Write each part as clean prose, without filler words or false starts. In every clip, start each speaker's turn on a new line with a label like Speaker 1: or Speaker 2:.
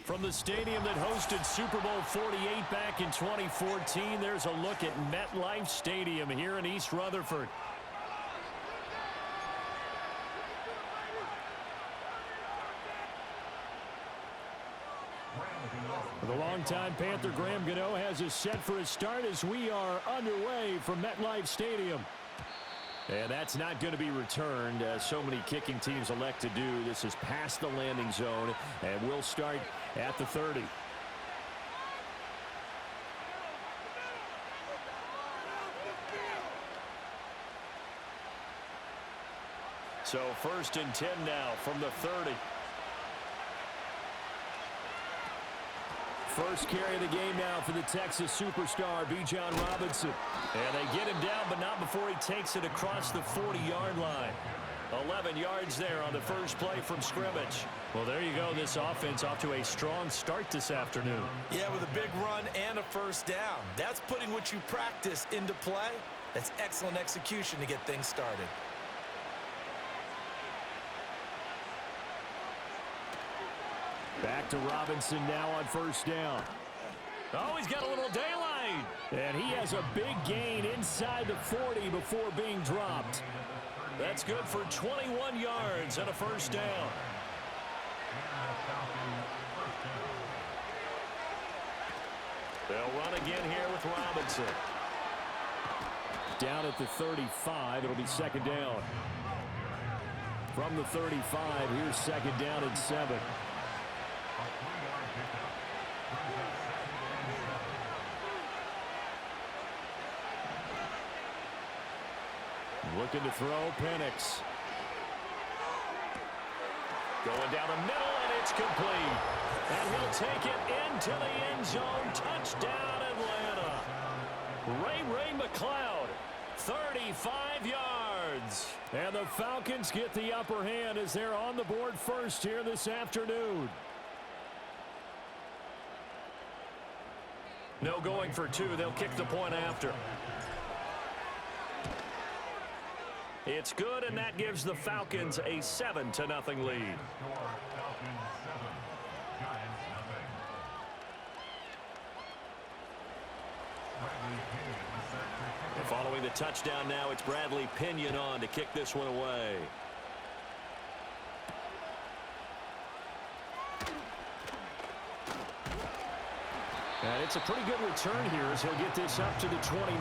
Speaker 1: From the stadium that hosted Super Bowl 48 back in 2014, there's a look at MetLife Stadium here in East Rutherford. The longtime Panther Graham Gano has us set for a start as we are underway from MetLife Stadium. And that's not going to be returned, as so many kicking teams elect to do. This is past the landing zone, and we'll start at the 30. So 1st and 10 now from the 30. First carry of the game now for the Texas superstar, Bijan Robinson. And they get him down, but not before he takes it across the 40-yard line. 11 yards there on the first play from scrimmage. Well, there you go. This offense off to a strong start this afternoon.
Speaker 2: Yeah, with a big run and a first down. That's putting what you practice into play. That's excellent execution to get things started.
Speaker 1: Back to Robinson now on first down. Oh, he's got a little daylight. And he has a big gain inside the 40 before being dropped. That's good for 21 yards and a first down. They'll run again here with Robinson. Down at the 35, it'll be second down. From the 35, here's second down and 7. Looking to throw, Penix. Going down the middle, and it's complete. And he'll take it into the end zone. Touchdown, Atlanta. Ray McCloud, 35 yards. And the Falcons get the upper hand as they're on the board first here this afternoon. No going for two. They'll kick the point after. It's good, and that gives the Falcons a 7-0 lead. And following the touchdown now, it's Bradley Pinion on to kick this one away. And it's a pretty good return here as he'll get this up to the 29.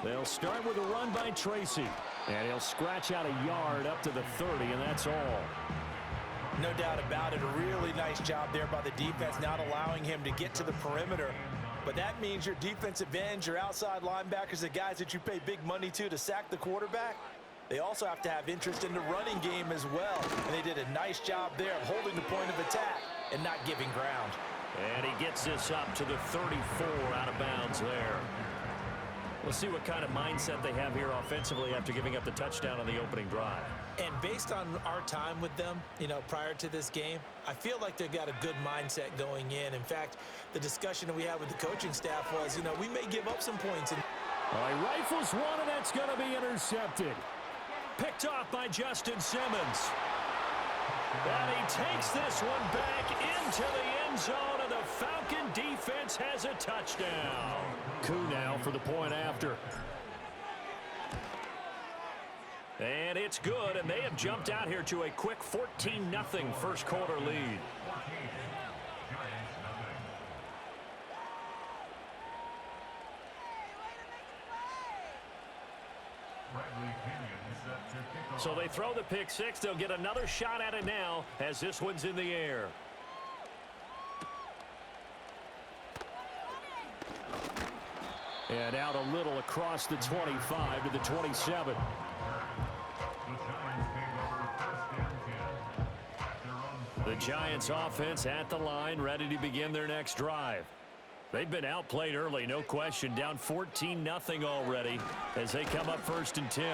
Speaker 1: They'll start with a run by Tracy. And he'll scratch out a yard up to the 30, and that's all.
Speaker 2: No doubt about it. A really nice job there by the defense, not allowing him to get to the perimeter. But that means your defensive ends, your outside linebackers, the guys that you pay big money to sack the quarterback, they also have to have interest in the running game as well. And they did a nice job there of holding the point of attack and not giving ground.
Speaker 1: And he gets this up to the 34 out of bounds there. We'll see what kind of mindset they have here offensively after giving up the touchdown on the opening drive.
Speaker 2: And based on our time with them, prior to this game, I feel like they've got a good mindset going in. In fact, the discussion that we had with the coaching staff was, we may give up some points.
Speaker 1: He rifles one, and that's going to be intercepted. Picked off by Justin Simmons. And he takes this one back into the end zone, and the Falcon defense has a touchdown. Coup now for the point after. And it's good, and they have jumped out here to a quick 14-0 first quarter lead. So they throw the pick six. They'll get another shot at it now as this one's in the air. And out a little across the 25 to the 27. The Giants offense at the line, ready to begin their next drive. They've been outplayed early, no question. Down 14-0 already as they come up 1st and 10.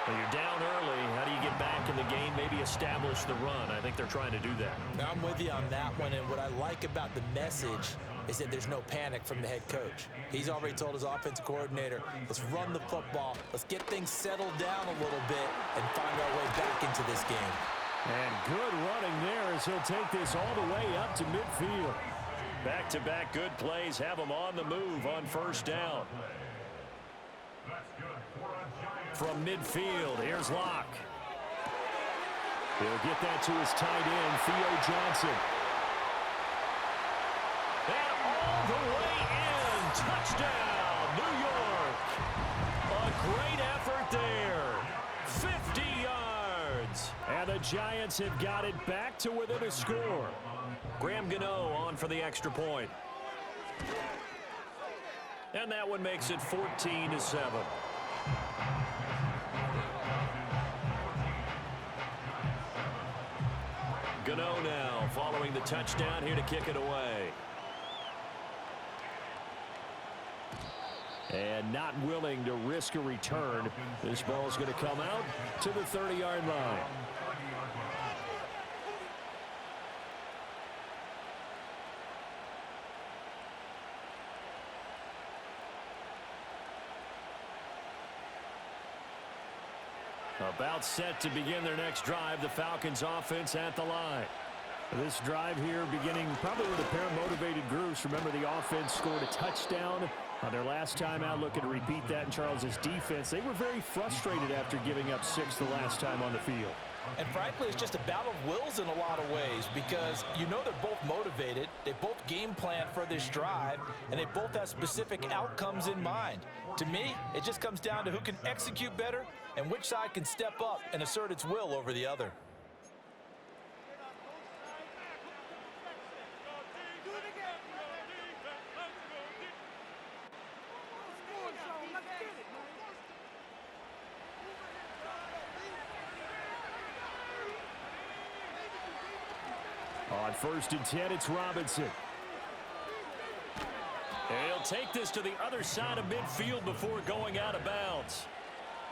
Speaker 1: When you're down early, how do you get back in the game, maybe establish the run? I think they're trying to do that.
Speaker 2: I'm with you on that one, and what I like about the message is that there's no panic from the head coach. He's already told his offensive coordinator, let's run the football, let's get things settled down a little bit and find our way back into this game.
Speaker 1: And good running there as he'll take this all the way up to midfield. Back-to-back good plays have him on the move on 1st down. From midfield, here's Locke. He'll get that to his tight end, Theo Johnson. And all the way in. Touchdown, New York. A great effort there. 50 yards. And the Giants have got it back to within a score. Graham Gano on for the extra point. And that one makes it 14-7. Gano now following the touchdown here to kick it away. And not willing to risk a return. This ball is going to come out to the 30-yard line. About set to begin their next drive, the Falcons offense at the line. This drive here beginning probably with a pair of motivated groups. Remember, the offense scored a touchdown on their last time out. Looking to repeat that in Charles's defense. They were very frustrated after giving up 6 the last time on the field.
Speaker 2: And frankly, it's just a battle of wills in a lot of ways because you know they're both motivated, they both game plan for this drive, and they both have specific outcomes in mind. To me, it just comes down to who can execute better and which side can step up and assert its will over the other.
Speaker 1: On 1st and 10, it's Robinson. And he'll take this to the other side of midfield before going out of bounds.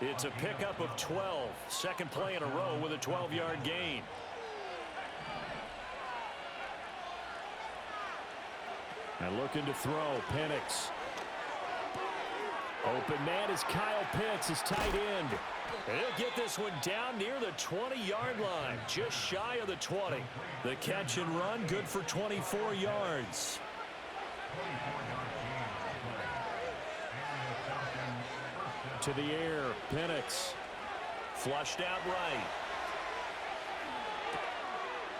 Speaker 1: It's a pickup of 12. Second play in a row with a 12-yard gain. And looking to throw, Penix. Open man is Kyle Pitts, his tight end. And he'll get this one down near the 20-yard line, just shy of the 20. The catch and run, good for 24 yards. To the air, Penix. Flushed out right.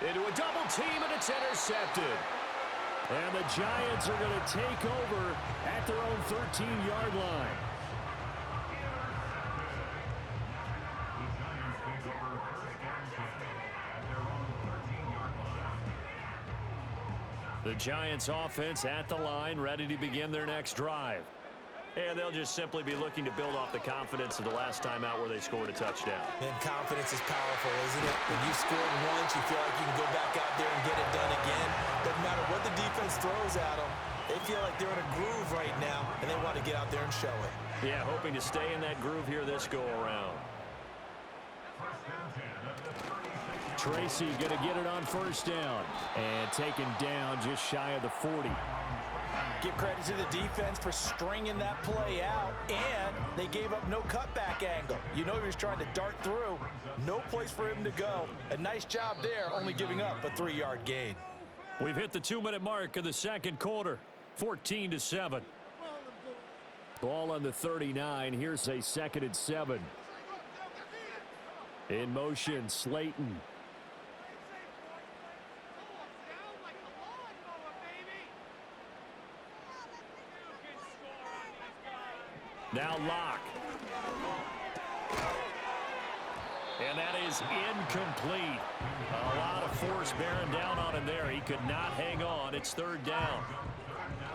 Speaker 1: Into a double team, and it's intercepted. And the Giants are going to take over at their own 13-yard line. The Giants offense at the line, ready to begin their next drive. And they'll just simply be looking to build off the confidence of the last time out where they scored a touchdown.
Speaker 2: And confidence is powerful, isn't it? When you scored once, you feel like you can go back out there and get it done again. Doesn't matter what the defense throws at them. They feel like they're in a groove right now, and they want to get out there and show it.
Speaker 1: Yeah, hoping to stay in that groove here this go-around. Tracy going to get it on 1st down. And taken down just shy of the 40.
Speaker 2: Give credit to the defense for stringing that play out, and they gave up no cutback angle. You know he was trying to dart through. No place for him to go. A nice job there, only giving up a 3-yard gain.
Speaker 1: We've hit the 2-minute mark of the second quarter. 14-7. Ball on the 39. Here's a 2nd and 7. In motion, Slayton. Now Locke. And that is incomplete. A lot of force bearing down on him there. He could not hang on. It's 3rd down.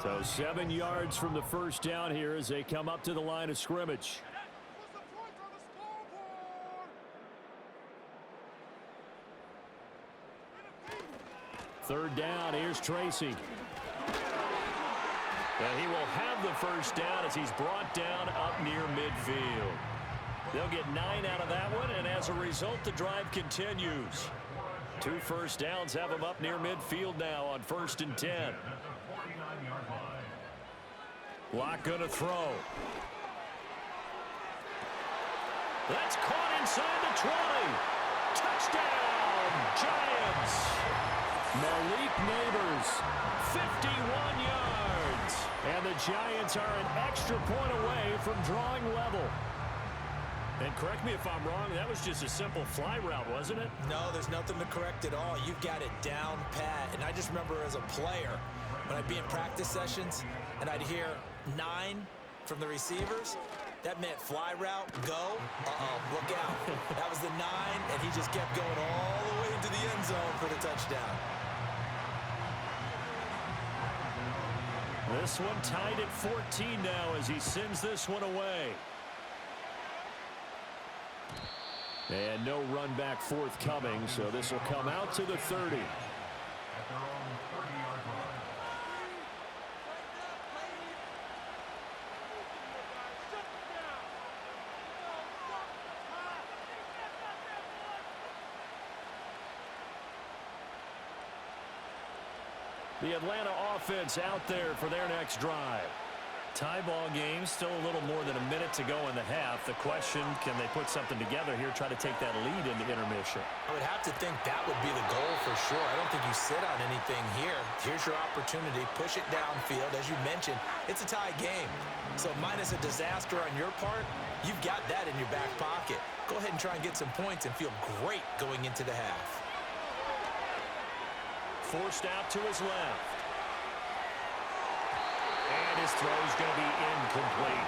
Speaker 1: So 7 yards from the 1st down here as they come up to the line of scrimmage. Third down, here's Tracy. And he will have the first down as he's brought down up near midfield. They'll get 9 out of that one, and as a result, the drive continues. 2 first downs have them up near midfield now on 1st and 10. Lock going to throw. That's caught inside the 20. Touchdown, Giants. Malik Neighbors, 51 yards. And the Giants are an extra point away from drawing level. And correct me if I'm wrong, that was just a simple fly route, wasn't it?
Speaker 2: No, there's nothing to correct at all. You've got it down pat. And I just remember as a player, when I'd be in practice sessions and I'd hear 9 from the receivers, that meant fly route, go, look out. That was the 9, and he just kept going all the way into the end zone for the touchdown.
Speaker 1: This one tied at 14 now as he sends this one away. And no run back forthcoming, so this will come out to the 30. The Atlanta offense out there for their next drive. Tie ball game, still a little more than a minute to go in the half. The question, can they put something together here, try to take that lead into intermission?
Speaker 2: I would have to think that would be the goal for sure. I don't think you sit on anything here. Here's your opportunity. Push it downfield. As you mentioned, it's a tie game. So minus a disaster on your part, you've got that in your back pocket. Go ahead and try and get some points and feel great going into the half.
Speaker 1: Forced out to his left. And his throw is going to be incomplete.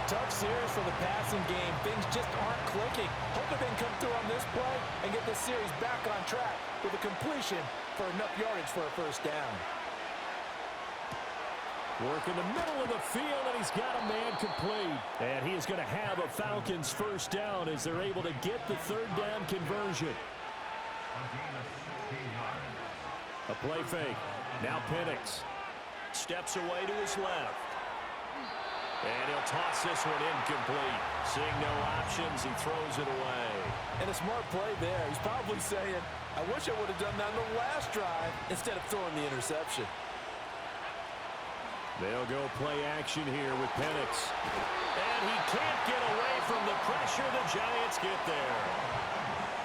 Speaker 3: Tough series for the passing game. Things just aren't clicking. Hope they can come through on this play and get this series back on track with a completion for enough yardage for a first down.
Speaker 1: Work in the middle of the field, and he's got a man complete. And he is going to have a Falcons first down as they're able to get the third down conversion. A play fake. Now Penix steps away to his left. And he'll toss this one incomplete. Seeing no options, he throws it away.
Speaker 3: And a smart play there. He's probably saying, I wish I would have done that on the last drive instead of throwing the interception.
Speaker 1: They'll go play action here with Penix. And he can't get away from the pressure. The Giants get there.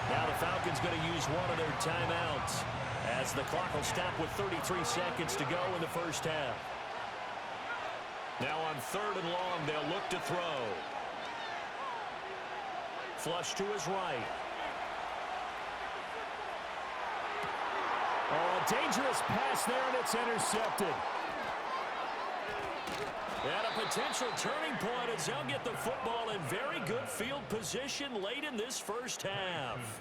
Speaker 1: Now the Falcons going to use one of their timeouts, as the clock will stop with 33 seconds to go in the first half. Now on 3rd and long, they'll look to throw. Flush to his right. Oh, a dangerous pass there, and it's intercepted. And a potential turning point as they'll get the football in very good field position late in this first half.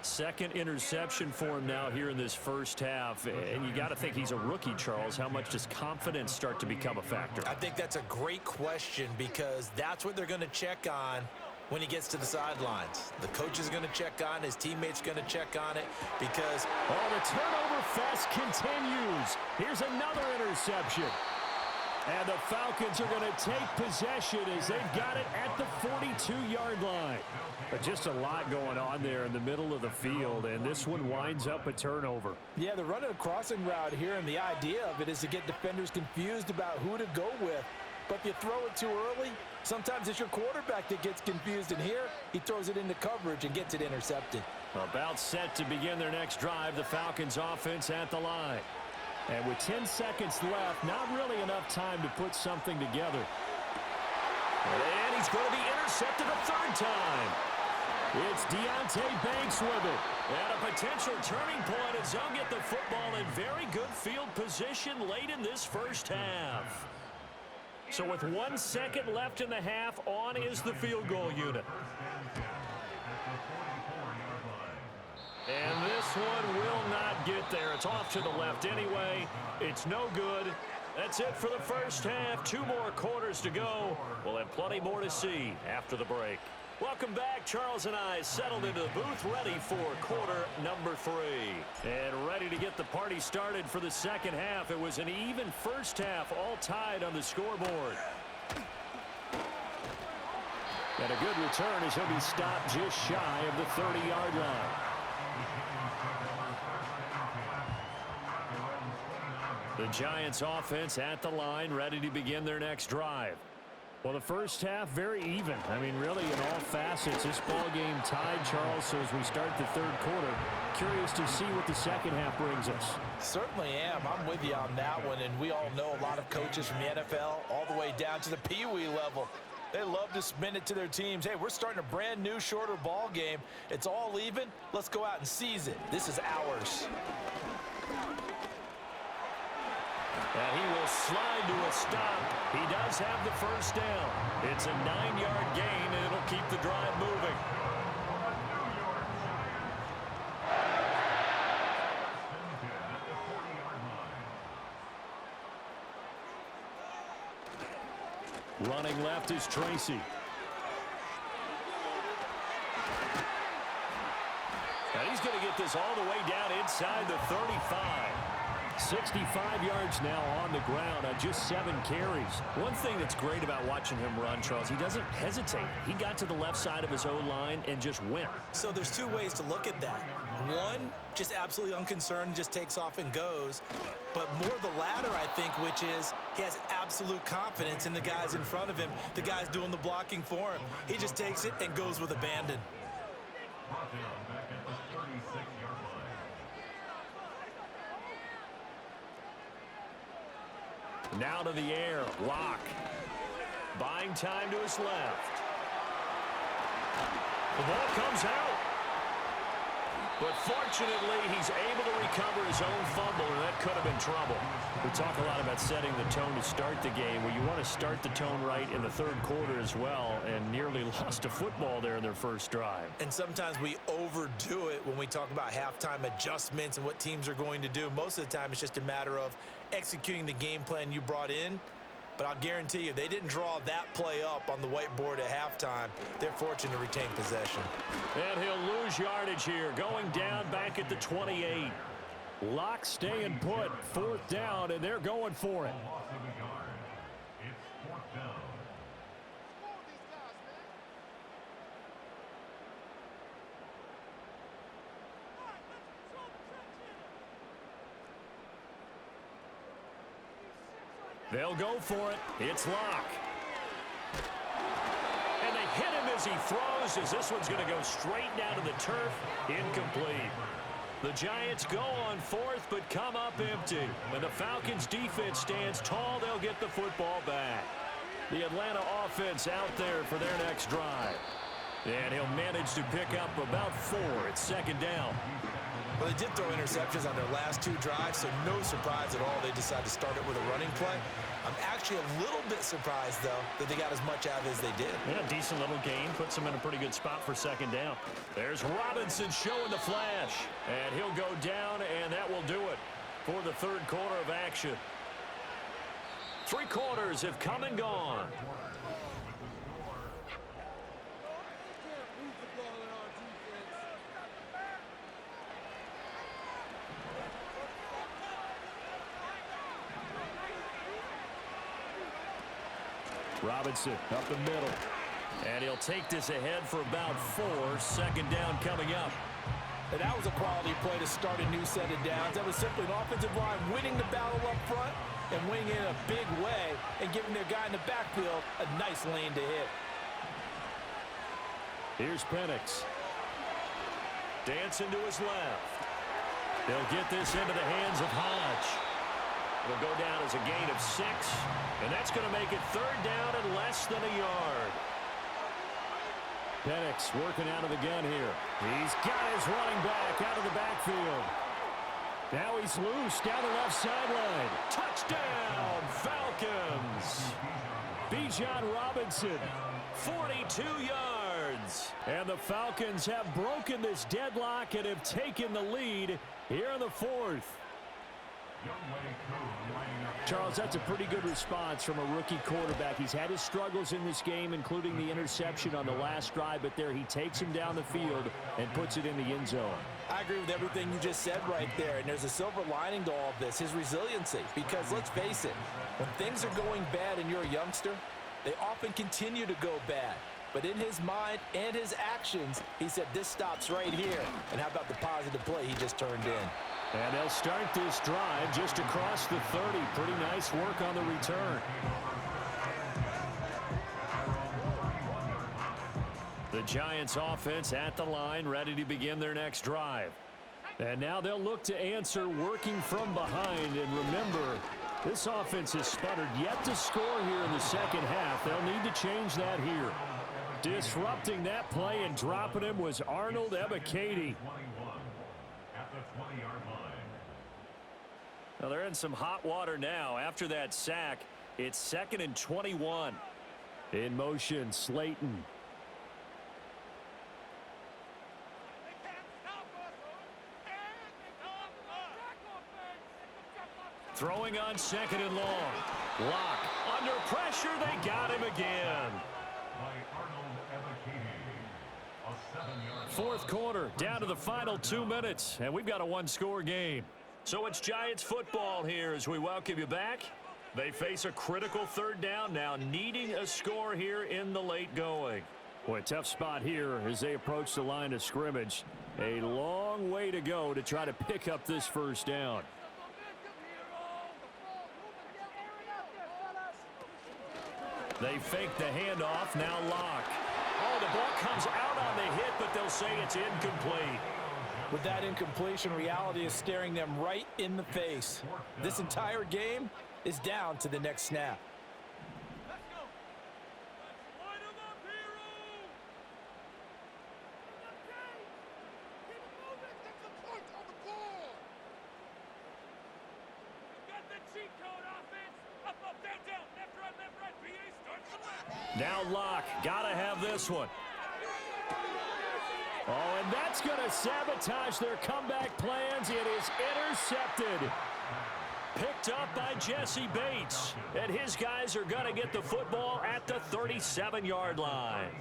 Speaker 1: Second interception for him now here in this first half. And you got to think he's a rookie, Charles. How much does confidence start to become a factor?
Speaker 2: I think that's a great question, because that's what they're going to check on when he gets to the sidelines. The coach is going to check on, his teammates going to check on it, because...
Speaker 1: Oh, the turnover fest continues. Here's another interception. And the Falcons are going to take possession as they've got it at the 42-yard line. But just a lot going on there in the middle of the field, and this one winds up a turnover.
Speaker 3: Yeah, they're running a crossing route here, and the idea of it is to get defenders confused about who to go with. But if you throw it too early, sometimes it's your quarterback that gets confused, and here he throws it into coverage and gets it intercepted.
Speaker 1: About set to begin their next drive, the Falcons offense at the line. And with 10 seconds left, not really enough time to put something together. And he's going to be intercepted a third time. It's Deonte Banks with it. And a potential turning point as they'll get the football in very good field position late in this first half. So with 1 second left in the half, on is the field goal unit. And this one will not get there. It's off to the left anyway. It's no good. That's it for the first half. 2 more quarters to go. We'll have plenty more to see after the break. Welcome back. Charles and I settled into the booth, ready for quarter number 3. And ready to get the party started for the second half. It was an even first half, all tied on the scoreboard. And a good return as he'll be stopped just shy of the 30-yard line. The Giants offense at the line, ready to begin their next drive. Well, the first half, very even. I mean, really, in all facets, this ball game tied, Charles. So as we start the third quarter, curious to see what the second half brings us.
Speaker 3: Certainly am. I'm with you on that one. And we all know a lot of coaches from the NFL all the way down to the Pee Wee level. They love to spin it to their teams. Hey, we're starting a brand new, shorter ball game. It's all even. Let's go out and seize it. This is ours.
Speaker 1: And he will slide to a stop. He does have the first down. It's a 9-yard gain, and it'll keep the drive moving. Running left is Tracy. And he's going to get this all the way down inside the 35. 65 yards now on the ground on just 7 carries. One thing that's great about watching him run, Charles, he doesn't hesitate. He got to the left side of his O-line and just went.
Speaker 3: So there's 2 ways to look at that. One, just absolutely unconcerned, just takes off and goes. But more the latter, I think, which is he has absolute confidence in the guys in front of him, the guys doing the blocking for him. He just takes it and goes with abandon.
Speaker 1: Now to the air, Locke. Buying time to his left. The ball comes out. But fortunately, he's able to recover his own fumble, and that could have been trouble. We talk a lot about setting the tone to start the game. Well, you want to start the tone right in the third quarter as well, and nearly lost a football there in their first drive.
Speaker 3: And sometimes we overdo it when we talk about halftime adjustments and what teams are going to do. Most of the time, it's just a matter of executing the game plan you brought in. But I'll guarantee you, they didn't draw that play up on the whiteboard at halftime. They're fortunate to retain possession.
Speaker 1: And he'll lose yardage here, going down back at the 28. Locke staying put, 4th down, and they're going for it. They'll go for it. It's Locke. And they hit him as he throws, as this one's going to go straight down to the turf. Incomplete. The Giants go on 4th, but come up empty. When the Falcons' defense stands tall, they'll get the football back. The Atlanta offense out there for their next drive. And he'll manage to pick up about 4. It's 2nd down.
Speaker 3: Well, they did throw interceptions on their last 2 drives, so no surprise at all they decided to start it with a running play. I'm actually a little bit surprised, though, that they got as much out of it as they did.
Speaker 1: Yeah, decent little gain. Puts them in a pretty good spot for 2nd down. There's Robinson showing the flash. And he'll go down, and that will do it for the third quarter of action. 3 quarters have come and gone. Robinson up the middle. And he'll take this ahead for about 4. 2nd down coming up.
Speaker 3: And that was a quality play to start a new set of downs. That was simply an offensive line winning the battle up front and winning in a big way and giving their guy in the backfield a nice lane to hit.
Speaker 1: Here's Penix. Dancing to his left. They'll get this into the hands of Hodge. It'll go down as a gain of 6, and that's going to make it 3rd down and less than a yard. Penix working out of the gun here. He's got his running back out of the backfield. Now he's loose down the left sideline. Touchdown, Falcons. Bijan Robinson, 42 yards. And the Falcons have broken this deadlock and have taken the lead here in the 4th. Charles, that's a pretty good response from a rookie quarterback. He's had his struggles in this game, including the interception on the last drive, but there he takes him down the field and puts it in the end zone.
Speaker 3: I agree with everything you just said right there, and there's a silver lining to all of this, his resiliency. Because let's face it, when things are going bad and you're a youngster, they often continue to go bad. But in his mind and his actions, he said, this stops right here. And how about the positive play he just turned in?
Speaker 1: And they'll start this drive just across the 30. Pretty nice work on the return. The Giants offense at the line, ready to begin their next drive. And now they'll look to answer working from behind. And remember, this offense has sputtered yet to score here in the second half. They'll need to change that here. Disrupting that play and dropping him was Arnold Ebiketie. Well, they're in some hot water now. After that sack, it's 2nd and 21. In motion, Slayton. Throwing on 2nd and long. Lock. Under pressure, they got him again. 4th quarter, down to the final 2 minutes, and we've got a one-score game. So it's Giants football here as we welcome you back. They face a critical 3rd down now, needing a score here in the late going. Boy, tough spot here as they approach the line of scrimmage. A long way to go to try to pick up this 1st down. They fake the handoff, now Lock. Oh, the ball comes out on the hit, but they'll say it's incomplete.
Speaker 3: With that incompletion, reality is staring them right in the face. This entire game is down to the next snap.
Speaker 1: Now Lock, gotta have this one. Oh, and that's going to sabotage their comeback plans. It is intercepted. Picked up by Jesse Bates. And his guys are going to get the football at the 37-yard line.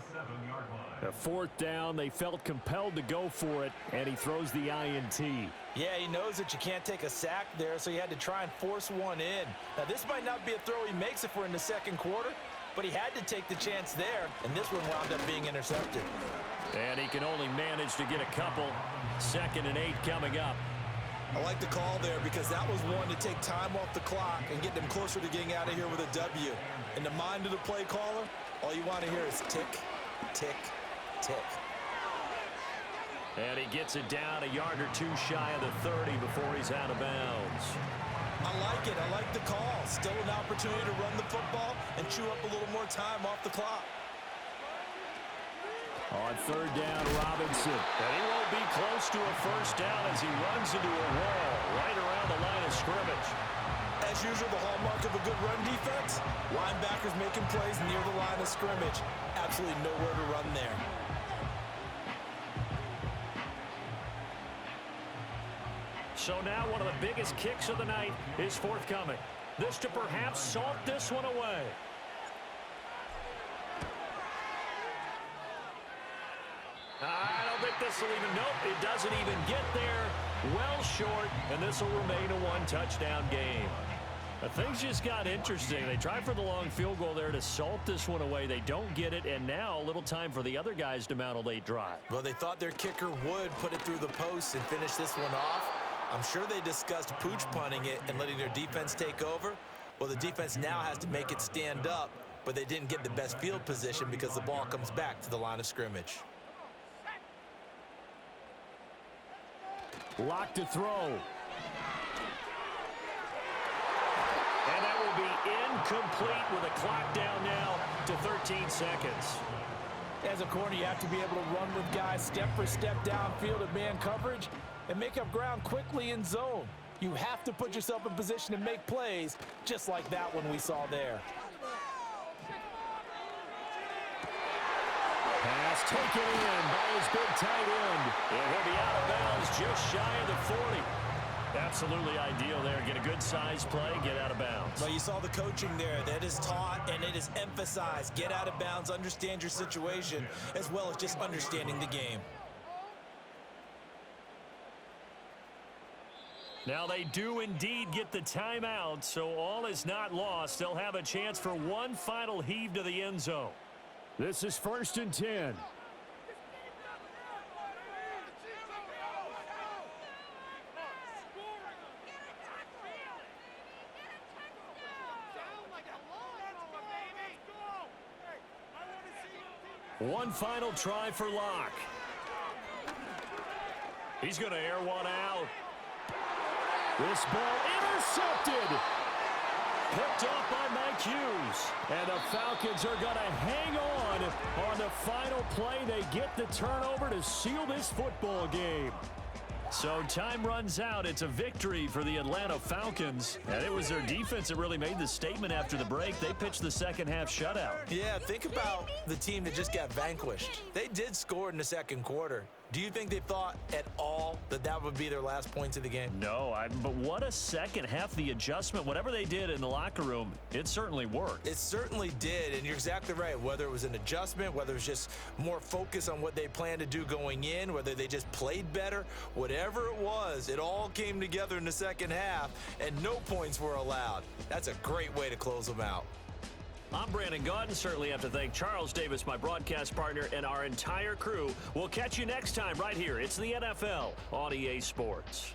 Speaker 1: A 4th down, they felt compelled to go for it, and he throws the INT.
Speaker 3: Yeah, he knows that you can't take a sack there, so he had to try and force one in. Now, this might not be a throw he makes if we're in the 2nd quarter, but he had to take the chance there, and this one wound up being intercepted.
Speaker 1: And he can only manage to get a couple. 2nd and 8 coming up.
Speaker 2: I like the call there because that was one to take time off the clock and get them closer to getting out of here with a W. In the mind of the play caller, all you want to hear is tick, tick, tick.
Speaker 1: And he gets it down a yard or two shy of the 30 before he's out of bounds.
Speaker 2: I like it. I like the call. Still an opportunity to run the football and chew up a little more time off the clock.
Speaker 1: On 3rd down, Robinson. And he won't be close to a 1st down as he runs into a wall right around the line of scrimmage.
Speaker 2: As usual, the hallmark of a good run defense, linebackers making plays near the line of scrimmage. Absolutely nowhere to run there.
Speaker 1: So now one of the biggest kicks of the night is forthcoming. This to perhaps salt this one away. I don't think this will even, nope, it doesn't even get there. Well short, and this will remain a one-touchdown game. But things just got interesting. They tried for the long field goal there to salt this one away. They don't get it, and now a little time for the other guys to mount a late drive.
Speaker 2: Well, they thought their kicker would put it through the post and finish this one off. I'm sure they discussed pooch punting it and letting their defense take over. Well, the defense now has to make it stand up, but they didn't get the best field position because the ball comes back to the line of scrimmage.
Speaker 1: Lock to throw. And that will be incomplete with a clock down now to 13 seconds.
Speaker 3: As a corner, you have to be able to run with guys step for step downfield at man coverage and make up ground quickly in zone. You have to put yourself in position to make plays just like that one we saw there.
Speaker 1: Pass taken in by his big tight end. And he'll be out of bounds just shy of the 40. That Absolutely ideal there. Get a good size play, get out of bounds.
Speaker 2: Well, you saw the coaching there. That is taught and it is emphasized. Get out of bounds, understand your situation, as well as just understanding the game.
Speaker 1: Now they do indeed get the timeout, so all is not lost. They'll have a chance for one final heave to the end zone. This is 1st and 10. One final try for Locke. He's going to air one out. This ball intercepted. Picked off by Mike Hughes. And the Falcons are going to hang on the final play. They get the turnover to seal this football game. So time runs out. It's a victory for the Atlanta Falcons. And it was their defense that really made the statement after the break. They pitched the second half shutout.
Speaker 2: Yeah, think about the team that just got vanquished. They did score in the second quarter. Do you think they thought at all that that would be their last points of the game?
Speaker 1: No, but what a second half. The adjustment, whatever they did in the locker room, it certainly worked.
Speaker 2: It certainly did, and you're exactly right. Whether it was an adjustment, whether it was just more focus on what they planned to do going in, whether they just played better, whatever it was, it all came together in the second half, and no points were allowed. That's a great way to close them out.
Speaker 1: I'm Brandon Gaudin. Certainly have to thank Charles Davis, my broadcast partner, and our entire crew. We'll catch you next time right here. It's the NFL on EA Sports.